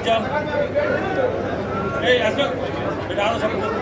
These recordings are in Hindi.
जा ऐसे बिठा दो सबको।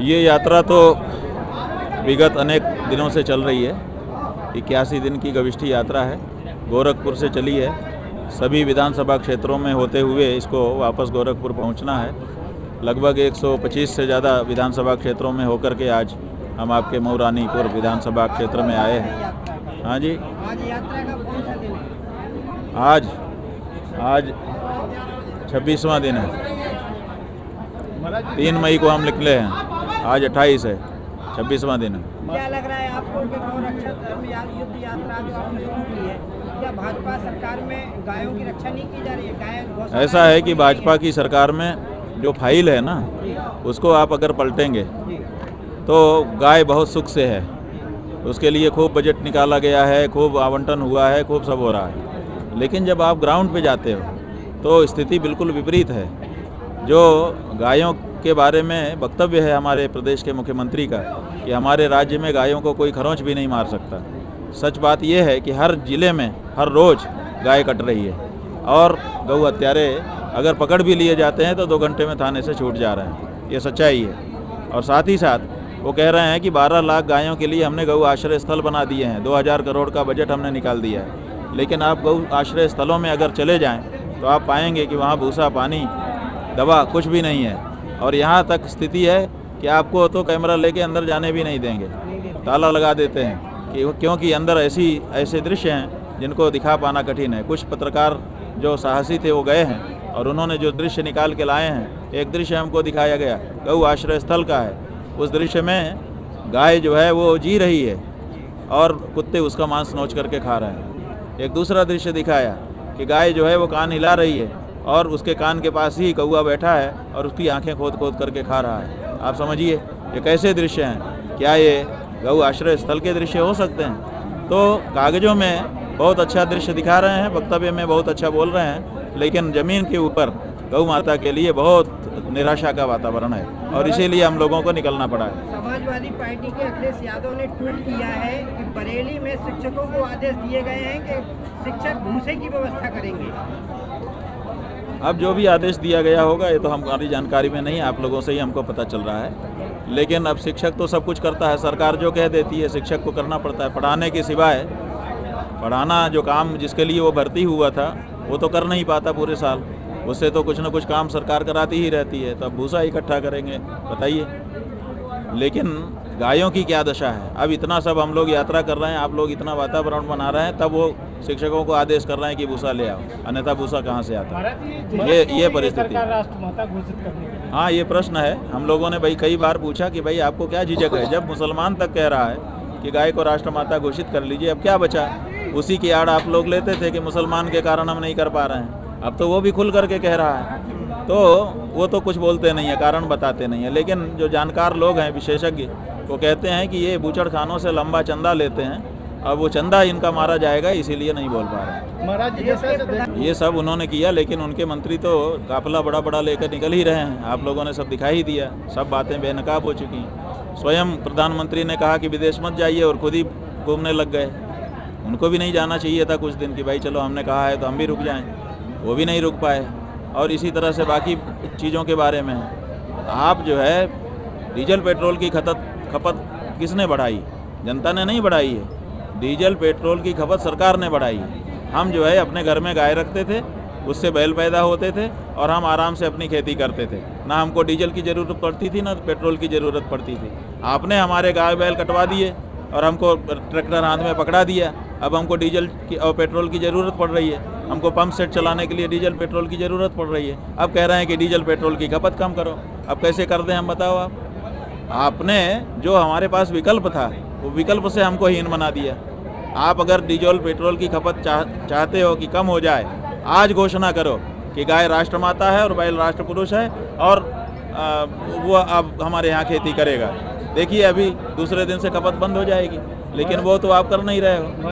ये यात्रा तो विगत अनेक दिनों से चल रही है। 81 दिन की गविष्ठी यात्रा है, गोरखपुर से चली है। सभी विधानसभा क्षेत्रों में होते हुए इसको वापस गोरखपुर पहुंचना है। लगभग 125 से ज़्यादा विधानसभा क्षेत्रों में होकर के आज हम आपके मऊरानीपुर विधानसभा क्षेत्र में आए हैं। हाँ जी, आज 26वां दिन है। 3 मई को हम निकले हैं, आज 28 है, 26वां दिन है। क्या लग रहा है आपको कि गौरक्षा धर्म युद्ध यात्रा जो आपने शुरू की है, क्या भाजपा सरकार में गायों की रक्षा नहीं की जा रही है? ऐसा है कि भाजपा की सरकार में जो फाइल है ना, उसको आप अगर पलटेंगे तो गाय बहुत सुख से है। उसके लिए खूब बजट निकाला गया है, खूब आवंटन हुआ है, खूब सब हो रहा है। लेकिन जब आप ग्राउंड पे जाते हो तो स्थिति बिल्कुल विपरीत है। जो गायों के बारे में वक्तव्य है हमारे प्रदेश के मुख्यमंत्री का कि हमारे राज्य में गायों को कोई खरोंच भी नहीं मार सकता। सच बात यह है कि हर जिले में हर रोज़ गाय कट रही है और गऊ हत्यारे अगर पकड़ भी लिए जाते हैं तो 2 घंटे में थाने से छूट जा रहे हैं। ये सच्चाई है। और साथ ही साथ वो कह रहे हैं कि 12 लाख गायों के लिए हमने गऊ आश्रय स्थल बना दिए हैं, 2000 करोड़ का बजट हमने निकाल दिया है। लेकिन आप गऊ आश्रय स्थलों में अगर चले जाएँ तो आप पाएंगे कि वहाँ भूसा, पानी, दवा कुछ भी नहीं है। और यहाँ तक स्थिति है कि आपको तो कैमरा लेके अंदर जाने भी नहीं देंगे, ताला लगा देते हैं कि क्योंकि अंदर ऐसे दृश्य हैं जिनको दिखा पाना कठिन है। कुछ पत्रकार जो साहसी थे वो गए हैं और उन्होंने जो दृश्य निकाल के लाए हैं, एक दृश्य हमको दिखाया गया गऊ आश्रय स्थल का है। उस दृश्य में गाय जो है वो जी रही है और कुत्ते उसका मांस नोच करके खा रहे हैं। एक दूसरा दृश्य दिखाया कि गाय जो है वो कान हिला रही है और उसके कान के पास ही कौआ बैठा है और उसकी आंखें खोद खोद करके खा रहा है। आप समझिए ये कैसे दृश्य हैं। क्या ये गऊ आश्रय स्थल के दृश्य हो सकते हैं? तो कागज़ों में बहुत अच्छा दृश्य दिखा रहे हैं, वक्तव्य में बहुत अच्छा बोल रहे हैं, लेकिन ज़मीन के ऊपर गौ माता के लिए बहुत निराशा का वातावरण है और इसीलिए हम लोगों को निकलना पड़ा है। समाजवादी पार्टी के अखिलेश यादव ने ट्वीट किया है कि बरेली में शिक्षकों को आदेश दिए गए हैं कि शिक्षक भूसे की व्यवस्था करेंगे। अब जो भी आदेश दिया गया होगा ये तो हमारी जानकारी में नहीं, आप लोगों से ही हमको पता चल रहा है। लेकिन अब शिक्षक तो सब कुछ करता है, सरकार जो कह देती है शिक्षक को करना पड़ता है। पढ़ाने के सिवाय पढ़ाना जो काम जिसके लिए वो भर्ती हुआ था वो तो कर नहीं पाता पूरे साल, उससे तो कुछ ना कुछ काम सरकार कराती ही रहती है। तो अब भूसा इकट्ठा करेंगे बताइए। लेकिन गायों की क्या दशा है? अब इतना सब हम लोग यात्रा कर रहे हैं, आप लोग इतना वातावरण बना रहे हैं, तब वो शिक्षकों को आदेश कर रहे हैं कि भूसा ले आओ, अन्यथा भूसा कहाँ से आता? ये परिस्थिति। हाँ, ये प्रश्न है। हम लोगों ने भाई कई बार पूछा कि भाई आपको क्या झिझक है, जब मुसलमान तक कह रहा है कि गाय को राष्ट्रमाता घोषित कर लीजिए, अब क्या बचा? उसी की आड़ आप लोग लेते थे कि मुसलमान के कारण हम नहीं कर पा रहे हैं। अब तो वो भी खुल करके कह रहा है, तो वो तो कुछ बोलते नहीं है, कारण बताते नहीं है। लेकिन जो जानकार लोग हैं, विशेषज्ञ, वो कहते हैं कि ये बूचड़ खानों से लंबा चंदा लेते हैं, अब वो चंदा इनका मारा जाएगा, इसीलिए नहीं बोल पा रहे। ये सब उन्होंने किया, लेकिन उनके मंत्री तो काफिला बड़ा बड़ा लेकर निकल ही रहे हैं। आप लोगों ने सब दिखाई ही दिया, सब बातें बेनकाब हो चुकी हैं। स्वयं प्रधानमंत्री ने कहा कि विदेश मत जाइए और खुद ही घूमने लग गए। उनको भी नहीं जाना चाहिए था कुछ दिन कि भाई चलो हमने कहा है तो हम भी रुक जाएं, वो भी नहीं रुक पाए। और इसी तरह से बाकी चीज़ों के बारे में आप जो है डीजल पेट्रोल की खपत किसने बढ़ाई? जनता ने नहीं बढ़ाई है। डीजल पेट्रोल की खपत सरकार ने बढ़ाई है। हम जो है अपने घर में गाय रखते थे, उससे बैल पैदा होते थे और हम आराम से अपनी खेती करते थे। ना हमको डीजल की ज़रूरत पड़ती थी ना पेट्रोल की ज़रूरत पड़ती थी। आपने हमारे गाय बैल कटवा दिए और हमको ट्रैक्टर हाथ में पकड़ा दिया अब हमको डीजल की और पेट्रोल की ज़रूरत पड़ रही है, हमको पंप सेट चलाने के लिए डीजल पेट्रोल की ज़रूरत पड़ रही है। अब कह रहे हैं कि डीजल पेट्रोल की खपत कम करो। अब कैसे कर दें हम, बताओ आप? आपने जो हमारे पास विकल्प था वो विकल्प से हमको हीन बना दिया। आप अगर डीजल पेट्रोल की खपत चाहते हो कि कम हो जाए, आज घोषणा करो कि गाय राष्ट्रमाता है और बैल राष्ट्रपुरुष है और वो अब हमारे यहाँ खेती करेगा। देखिए अभी दूसरे दिन से खपत बंद हो जाएगी, लेकिन वो तो आप कर नहीं रहे हो।